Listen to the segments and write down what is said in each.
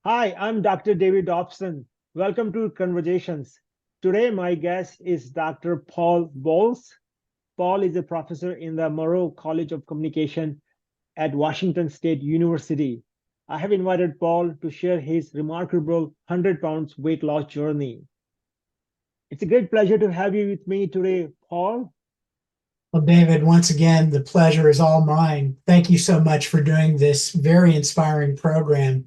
Hi, I'm Dr. David Dobson. Welcome to Conversations. Today, my guest is Dr. Paul Bolls. Paul is a professor in the Morrow College of Communication at Washington State University. I have invited Paul to share his remarkable 100 pounds weight loss journey. It's a great pleasure to have you with me today, Paul. Well, David, once again, the pleasure is all mine. Thank you so much for doing this very inspiring program.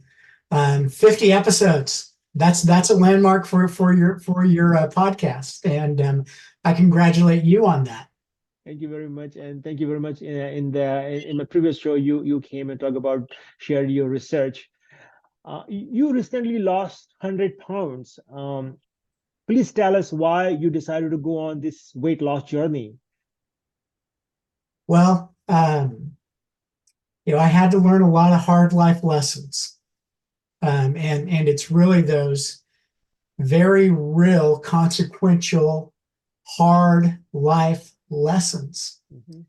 50 episodes. That's a landmark for your podcast, and I congratulate you on that. Thank you very much, and thank you very much. In my previous show, you came and talked about shared your research. You recently lost 100 pounds. Please tell us why you decided to go on this weight loss journey. Well, I had to learn a lot of hard life lessons, and it's really those very real, consequential, hard life lessons Mhm,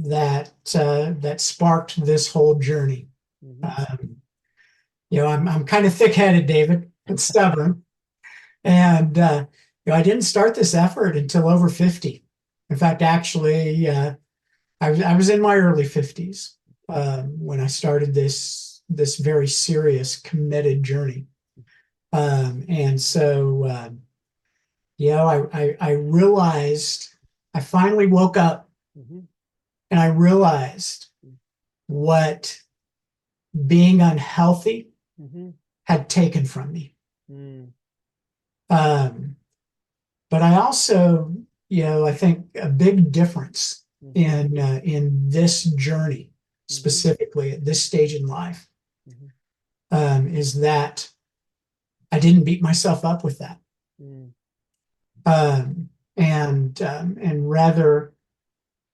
that sparked this whole journey. mhm. Um, I'm kind of thick-headed, David, and stubborn, and I didn't start this effort until over 50. In fact, actually, I was in my early 50s when I started this very serious, committed journey. And so, I realized I finally woke up Mhm, and I realized what being unhealthy mhm, had taken from me. mm, Um, but I also, I think a big difference mhm, in this journey, mhm, specifically at this stage in life, mhm, is that I didn't beat myself up with that, mm, and rather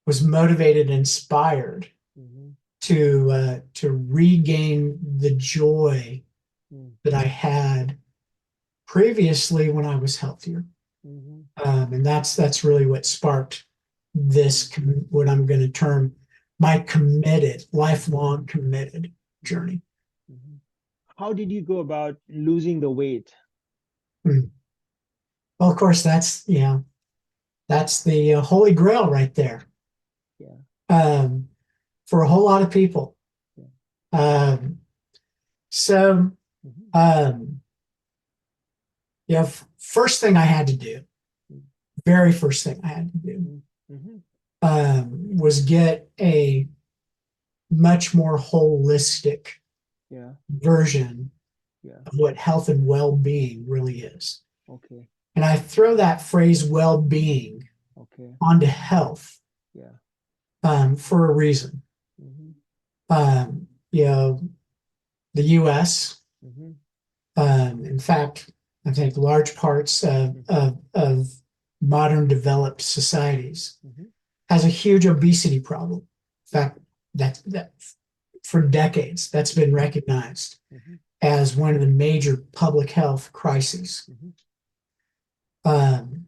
was motivated and inspired mhm, to regain the joy mm, that I had previously when I was healthier. mhm, And that's really what sparked this, what I'm going to term my committed, lifelong committed mhm, journey. mhm. How did you go about losing the weight? Hmm. Well, of course, that's the holy grail right there, Yeah, um, for a whole lot of people. yeah. Um, so, Mhm, um, first thing I had to do, very first thing I had to do, mhm, mhm. was get a much more holistic Yeah, version yeah. of what health and well-being really is. Okay, And I throw that phrase well-being okay. onto health, Yeah. for a reason. Mhm, Um, you know, the US, mhm, in fact, I think large parts of, mhm, of, of modern developed societies mhm, has a huge obesity problem. In fact, that for decades that's been recognized mhm, as one of the major public health crises. mhm, Um,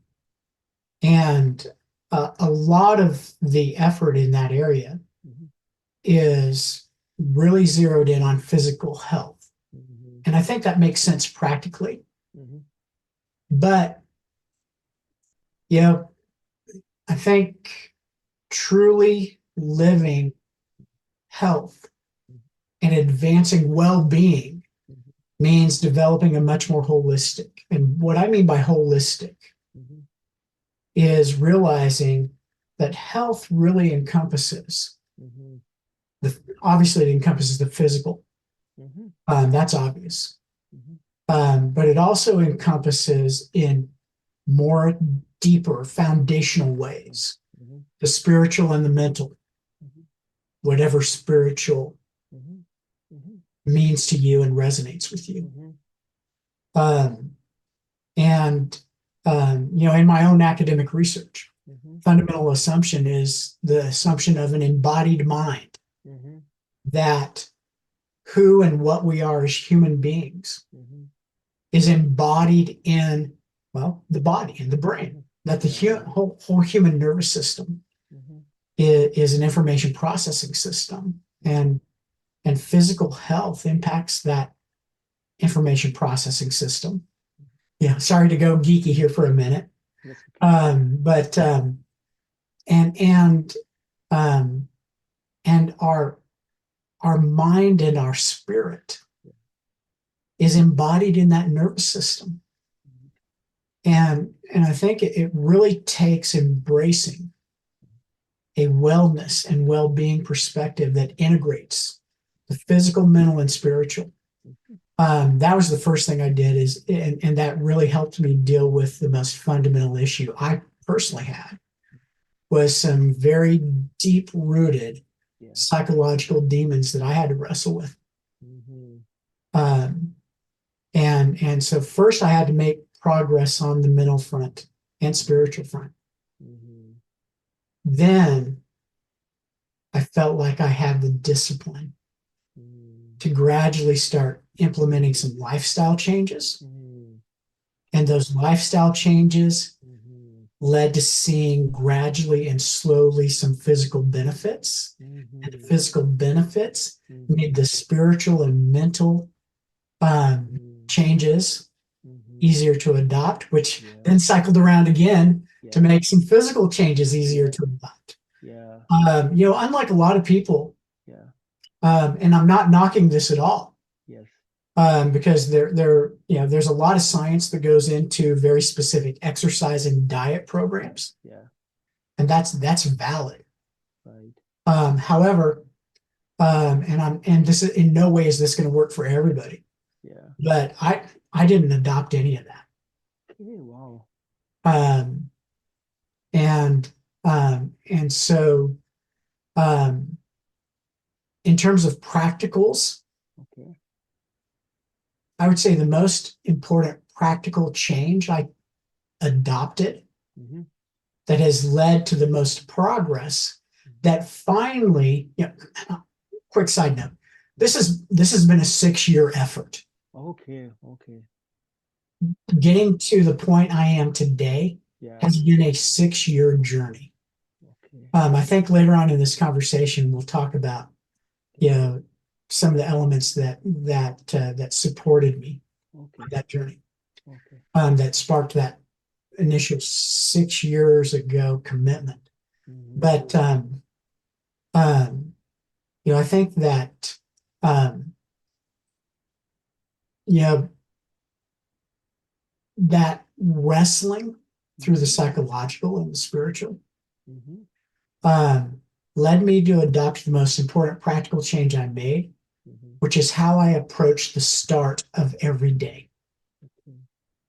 and a lot of the effort in that area mhm, is really zeroed in on physical health. mhm, And I think that makes sense practically. mhm, But, you know, I think truly living health and advancing well being mhm, means developing a much more holistic. And what I mean by holistic mhm, is realizing that health really encompasses mhm, obviously, it encompasses the physical. mhm, That's obvious. mhm, But it also encompasses in more deeper foundational ways mhm, the spiritual and the mental, mhm, whatever spiritual mhm, mhm, means to you and resonates with you. mhm, Um, and, in my own academic research, mhm, fundamental assumption is the assumption of an embodied mind, mhm, that who and what we are as human beings mhm. is embodied in, well, the body and the brain, Mhm. that the Yeah. whole human nervous system Mhm, is an information processing system, mhm, and physical health impacts that information processing system. Yeah, sorry to go geeky here for a minute. That's okay. But and um, and our mind and our spirit is embodied in that nervous system. And I think it really takes embracing a wellness and well-being perspective that integrates the physical, mental, and spiritual. That was the first thing I did and that really helped me deal with the most fundamental issue I personally had, was some very deep-rooted psychological demons that I had to wrestle with. And so first I had to make progress on the mental front and spiritual front. Then I felt like I had the discipline to gradually start implementing some lifestyle changes. And those lifestyle changes led to seeing gradually and slowly some physical benefits. And the physical benefits made the spiritual and mental changes easier to adopt, which then cycled around again to make some physical changes easier to adopt. Unlike a lot of people, and I'm not knocking this at all, because there's a lot of science that goes into very specific exercise and diet programs, and that's valid. However, and this is in no way is this going to work for everybody. But I didn't adopt any of that. Wow. And so in terms of practicals, I would say the most important practical change I adopted that has led to the most progress, that finally, quick side note, this has been a 6-year effort. Okay. Getting to the point I am today has been a 6-year journey. I think later on in this conversation we'll talk about some of the elements that supported me on that journey, that sparked that initial 6 years ago commitment. But I think that that wrestling through the psychological and the spiritual led me to adopt the most important practical change I made, which is how I approach the start of every day.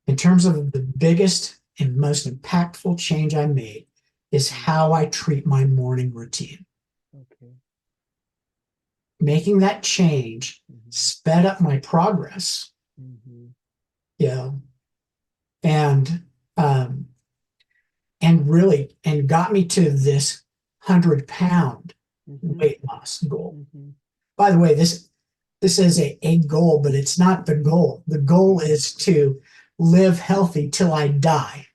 In terms of the biggest and most impactful change I made is how I treat my morning routine. Making that change sped up my progress. And got me to this 100-pound weight loss goal. By the way, this is a goal, but it's not the goal. The goal is to live healthy till I die.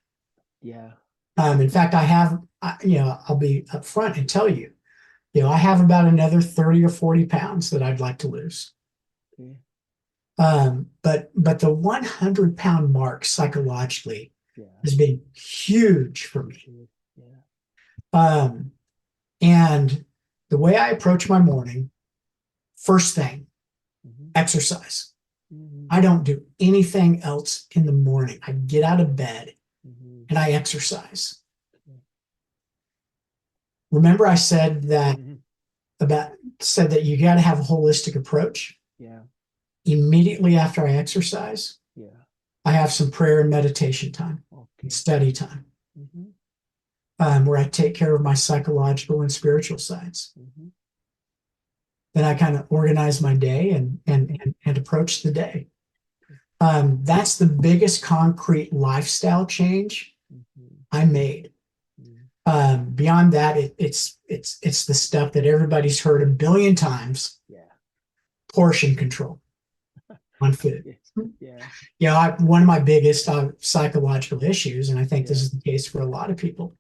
In fact, I'll be upfront and tell you, I have about another 30 or 40 pounds that I'd like to lose. But the 100-pound mark psychologically has been huge for me. And the way I approach my morning, first thing, exercise. I don't do anything else in the morning. I get out of bed and I exercise. Remember I said that you got to have a holistic approach. Immediately after I exercise, I have some prayer and meditation time, and study time, where I take care of my psychological and spiritual sides. Then I kind of organize my day and approach the day. That's the biggest concrete lifestyle change I made. Beyond that, it's the stuff that everybody's heard a billion times. Portion control on food. One of my biggest psychological issues, and I think this is the case for a lot of people,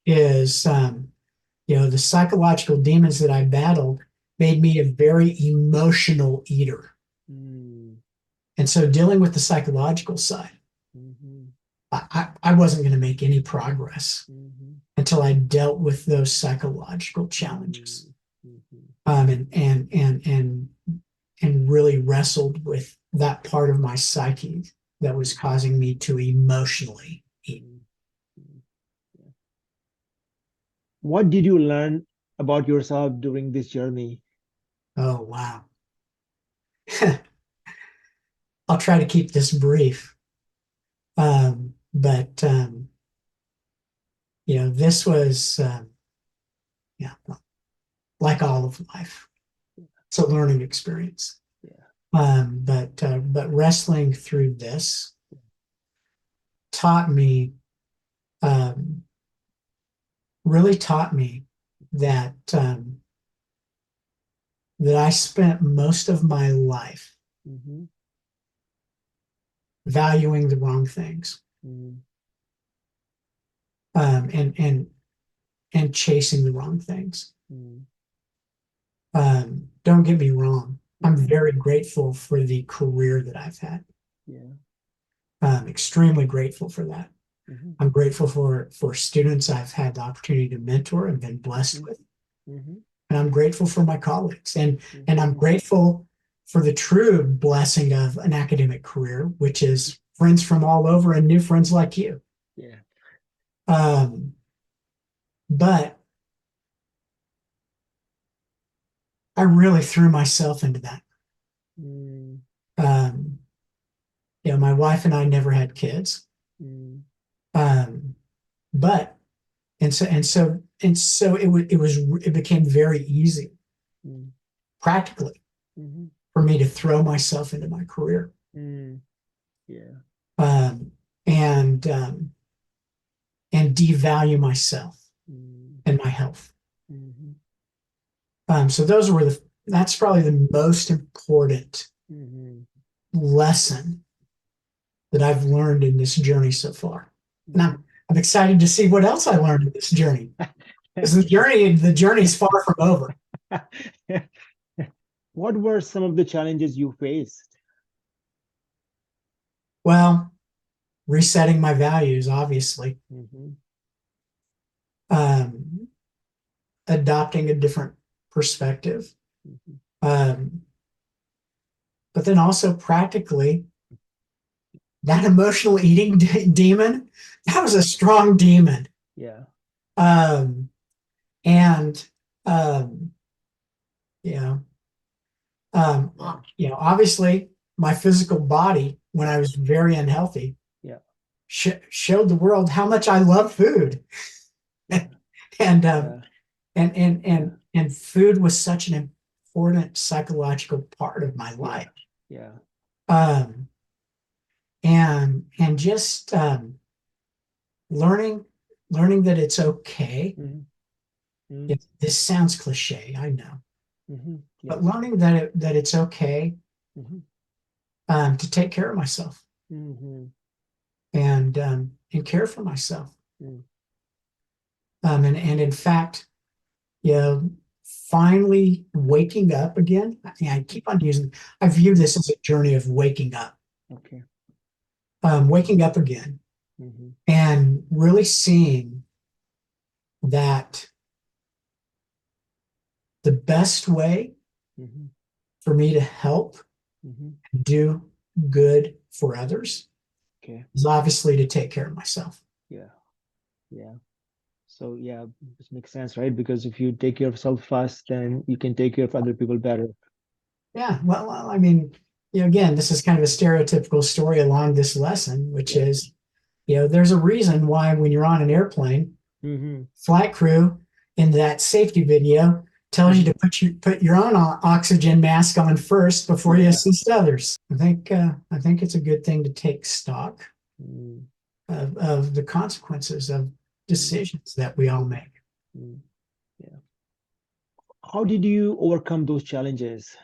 is the psychological demons that I battled made me a very emotional eater. And And so dealing with the psychological side, Mm-hmm. I wasn't going to make any progress Mm-hmm. until I dealt with those psychological challenges, Mm-hmm. and really wrestled with that part of my psyche that was causing me to emotionally eat. Mm-hmm. Yeah. What did you learn about yourself during this journey? Oh, wow. I'll try to keep this brief. But this was, yeah, like all of life. It's a learning experience. Yeah. But wrestling through this taught me, um, really taught me that that I spent most of my life Mm-hmm. valuing the wrong things, Mm-hmm. um, and and and chasing the wrong things. Mm-hmm. Don't get me wrong. I'm Mm-hmm. very grateful for the career that I've had. Yeah. Extremely grateful for that. Mm-hmm. I'm grateful for students I've had the opportunity to mentor and been blessed with. Mm-hmm. And I'm grateful for my colleagues. And I'm Mm-hmm. grateful for the true blessing of an academic career, which is friends from all over and new friends like you. Yeah. Um, but I really threw myself into that. Mm-hmm. Um, my wife and I never had kids. Um, but and so it became very easy Mm-hmm. practically Mm-hmm. for me to throw myself into my career, Mm-hmm. Yeah. um, and um, and devalue myself Mm-hmm. and my health. Mm-hmm. So that's probably the most important Mm-hmm. lesson that I've learned in this journey so far. And Mm-hmm. I'm excited to see what else I learned in this journey. Because the journey is far from over. What were some of the challenges you faced? Well, resetting my values, obviously, Mm-hmm. um, adopting a different perspective, Mm-hmm. um, but then also practically that emotional eating demon. That was a strong demon, Yeah. um, and um, you know, obviously, my physical body when I was very unhealthy Yeah. showed the world how much I love food, Yeah. and Yeah. and and Yeah. and and food was such an important psychological part of my Yeah. life. Yeah. Um, and just learning learning that it's okay. Mm-hmm. This sounds cliche, I know, Mm-hmm. Yeah. but learning that it's okay, Mm-hmm. to take care of myself, Mm-hmm. and care for myself. Mm-hmm. And in fact, you know, finally waking up again. I keep on using. I view this as a journey of waking up, Okay. waking up again, Mm-hmm. and really seeing that the best way Mm-hmm. for me to help Mm-hmm. do good for others Okay. is obviously to take care of myself. Yeah. Yeah. So yeah, this makes sense, right? Because if you take care of yourself first, then you can take care of other people better. Yeah, well, I mean, again, this is kind of a stereotypical story along this lesson, which Yeah. is, there's a reason why when you're on an airplane, Mm-hmm. flight crew in that safety video tells you Mm-hmm. to put your own oxygen mask on first before you Yeah. assist others. I think it's a good thing to take stock Mm-hmm. of the consequences of decisions that we all make. Mm-hmm. Yeah. How did you overcome those challenges?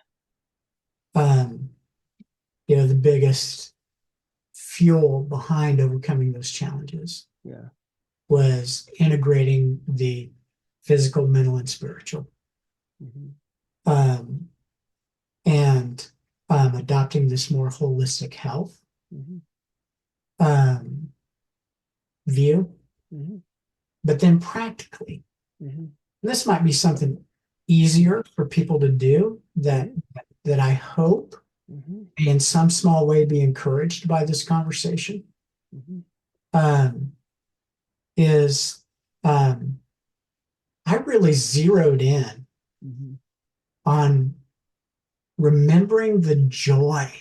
Um, the biggest fuel behind overcoming those challenges Yeah. was integrating the physical, mental, and spiritual. Mm-hmm. Um, and adopting this more holistic health Mhm. view, Mhm. but then practically, Mhm. this might be something easier for people to do that Okay. that I hope Mhm. in some small way be encouraged by this conversation. Mhm. Um, is I really zeroed in Mhm. on remembering the joy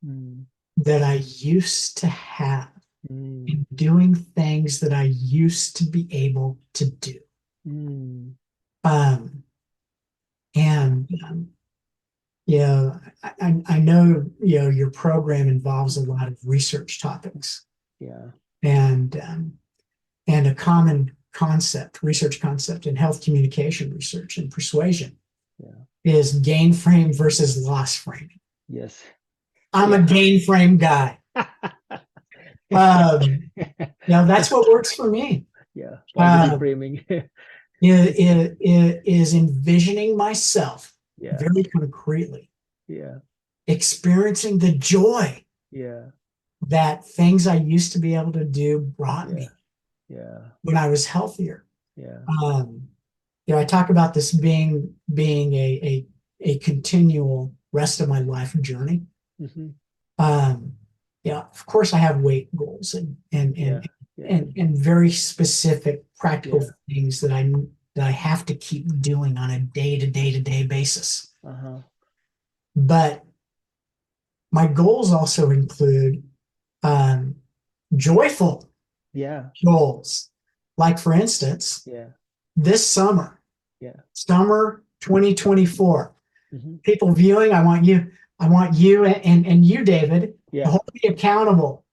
Mm. that I used to have Mm. in doing things that I used to be able to do. Mm. Um, and you know, I know your program involves a lot of research topics, Yeah. and a common concept, research concept in health communication research and persuasion Yeah. is gain frame versus loss frame. Yes. I'm a Yeah. gain frame guy. Um, that's what works for me. Yeah. Positive Uh, framing. is envisioning myself Yeah. very concretely, Yeah. experiencing the joy Yeah. that things I used to be able to do brought Yeah. me Yeah. when I was healthier. Yeah. Um, I talk about this being a continual rest of my life journey. Mhm. Um, of course, I have weight goals Yeah. Yeah. and very specific practical Yeah. things that I have to keep doing on a day-to-day basis. Uh-huh. But my goals also include um, joyful Yeah. goals. Like, for instance, Yeah. this Yeah. summer 2024, Mhm. people viewing, I want you and you, David, to Yeah. hold me accountable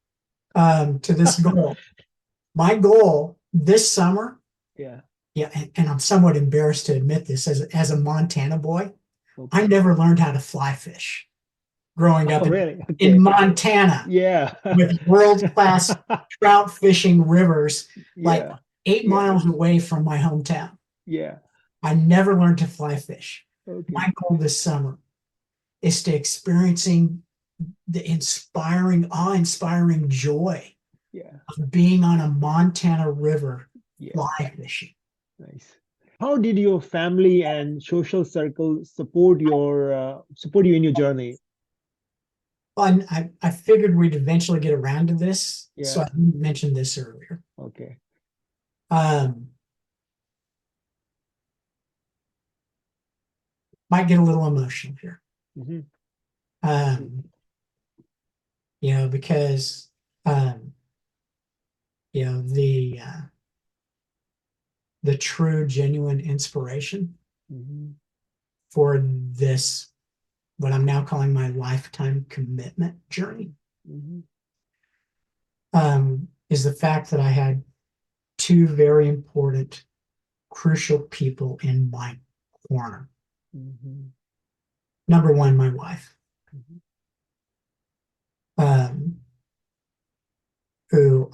to this goal. My goal this summer, Yeah. and I'm somewhat embarrassed to admit this as a Montana boy, I Okay. never learned how to fly fish growing up Oh, really? in Okay. Montana Yeah. with world-class trout fishing rivers like Yeah. Yeah. 8 miles away from my hometown. Yeah. I never learned to fly fish. Okay. My goal this summer is to experiencing the awe-inspiring joy Yeah. of being on a Montana river Yeah. fly fishing. Nice. How did your family and social circle support you in your journey? Well, I figured we'd eventually get around to this, so I Yeah. mentioned this earlier. Okay. Um, might get a little emotional here. Hmm. Um, because um, the true, genuine inspiration Hmm. for this, what I'm now calling my lifetime commitment journey, Hmm. is the fact that I had two very important, crucial people in my corner. Hmm. Number one, my wife, Hmm. um, who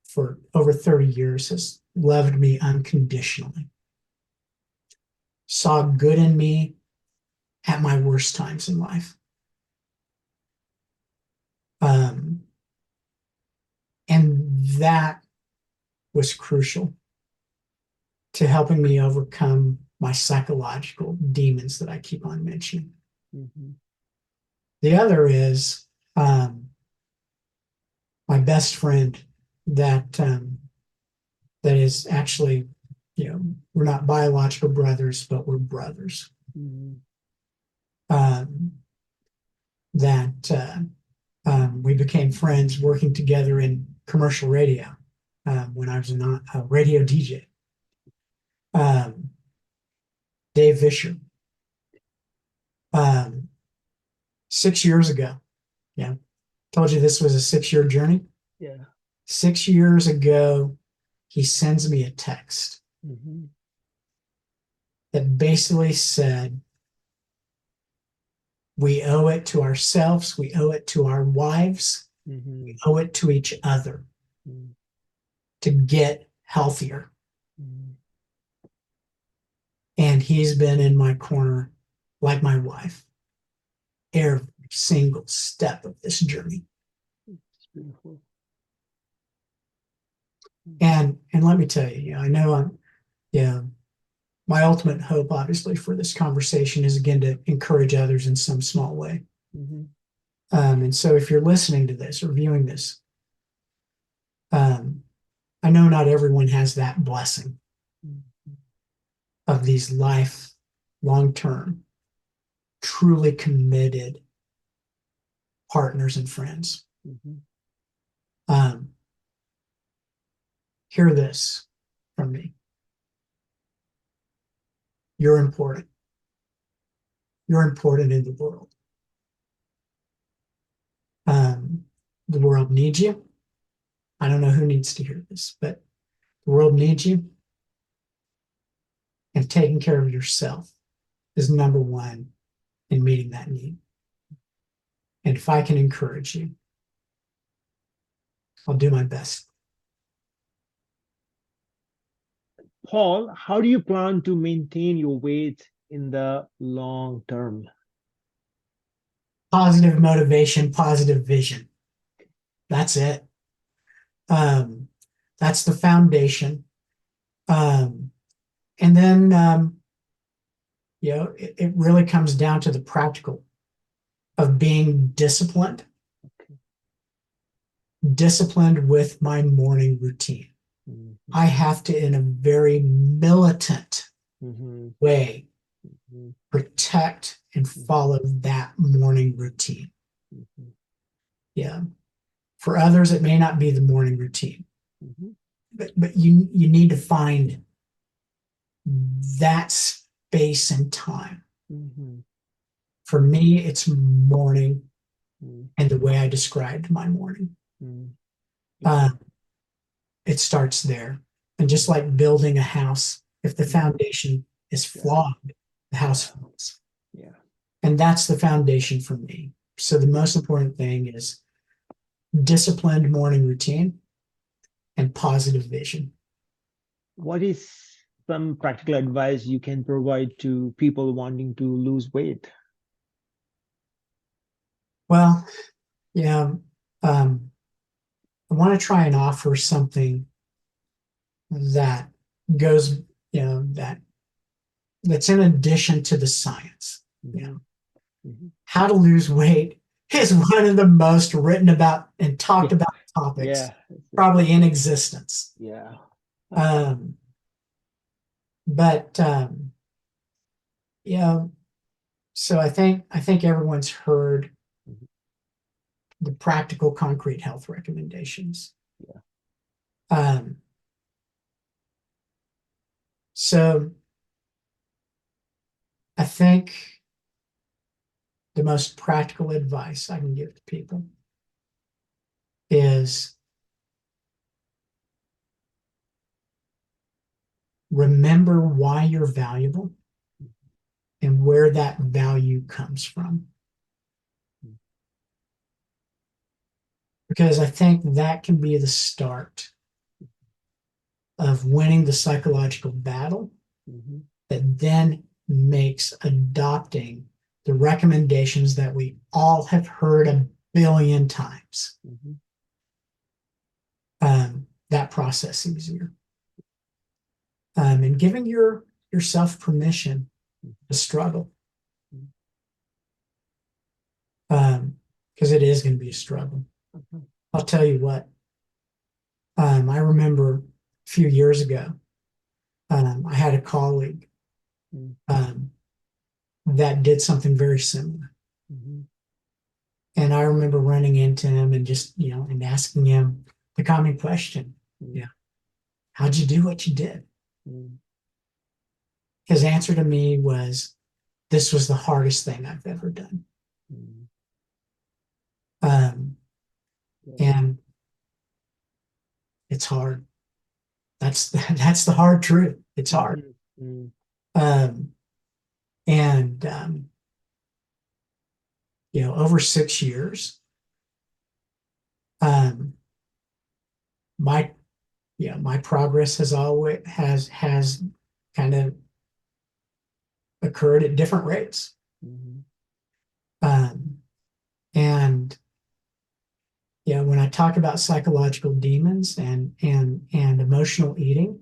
for over 30 years has loved me unconditionally, saw good in me at my worst times in life. Um, and that was crucial to helping me overcome my psychological demons that I keep on mentioning. Hmm. The other is my best friend that is actually, we're not biological brothers, but we're brothers. Hmm. Um, that we became friends working together in commercial radio when I was a radio DJ. Um, Dave Vischer. Um, 6 years ago, yeah, told you this was a 6 year journey. Yeah. 6 years ago, he sends me a text Hmm. that basically said, we owe it to ourselves, we owe it to our wives, we Hmm. owe it to each other Hmm. to get healthier. Hmm. And he's been in my corner like my wife every single step of this journey. It's beautiful. And let me tell you, I know my ultimate hope, obviously, for this conversation is again to encourage others in some small way. Mm-hmm. And so if you're listening to this or viewing this, I know not everyone has that blessing of these long-term, truly committed partners and friends. Mm-hmm. Hear this from me. You're important. You're important in the world. The world needs you. I don't know who needs to hear this, but the world needs you. And taking care of yourself is number one in meeting that need. And if I can encourage you, I'll do my best. Paul, how do you plan to maintain your weight in the long term? Positive motivation, positive vision. That's it. That's the foundation. And then, it really comes down to the practical of being disciplined with my morning routine. Mm-hmm. I have to, in a very militant Mm-hmm. way, Mm-hmm. protect and follow that morning routine. Mm-hmm. Yeah. For others, it may not be the morning routine, Mm-hmm. but you need to find that space and time. Mm-hmm. For me, it's morning Mm-hmm. and the way I described my morning. Mm-hmm. It starts there. And just like building a house, if the foundation is flawed, the house falls. Yeah. And that's the foundation for me. So the most important thing is disciplined morning routine and positive vision. What is some practical advice you can provide to people wanting to lose weight? Well, yeah, I want to try and offer something that goes, that's in addition to the science. Mm-hmm. Mm-hmm. How to lose weight is one of the most written about and talked about topics Yeah. probably in existence. Yeah. But so I think everyone's heard the practical concrete health recommendations. Yeah. So I think the most practical advice I can give to people is remember why you're valuable and where that value comes from. Because I think that can be the start of winning the psychological battle that then makes adopting the recommendations that we all have heard a billion times. That process easier. And giving yourself permission to struggle. Because it is going to be a struggle. I'll tell you what. I remember a few years ago, I had a colleague that did something very similar. And I remember running into him and just, and asking him the common question, how'd you do what you did? His answer to me was, this was the hardest thing I've ever done. And it's hard. That's the hard truth. It's hard. Over 6 years, my progress has always has kind of occurred at different rates. And when I talk about psychological demons and emotional eating,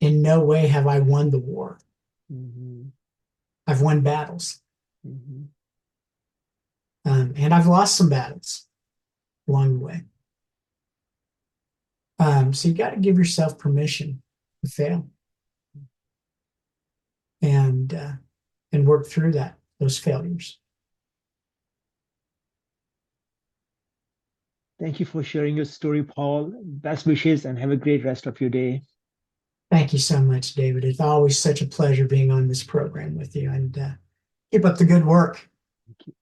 in no way have I won the war. Mhm. I've won battles, Mhm. and I've lost some battles along the way. So you got to give yourself permission to fail and work through those failures. Thank you for sharing your story, Paul. Best wishes and have a great rest of your day. Thank you so much, David. It's always such a pleasure being on this program with you, and keep up the good work. Thank you.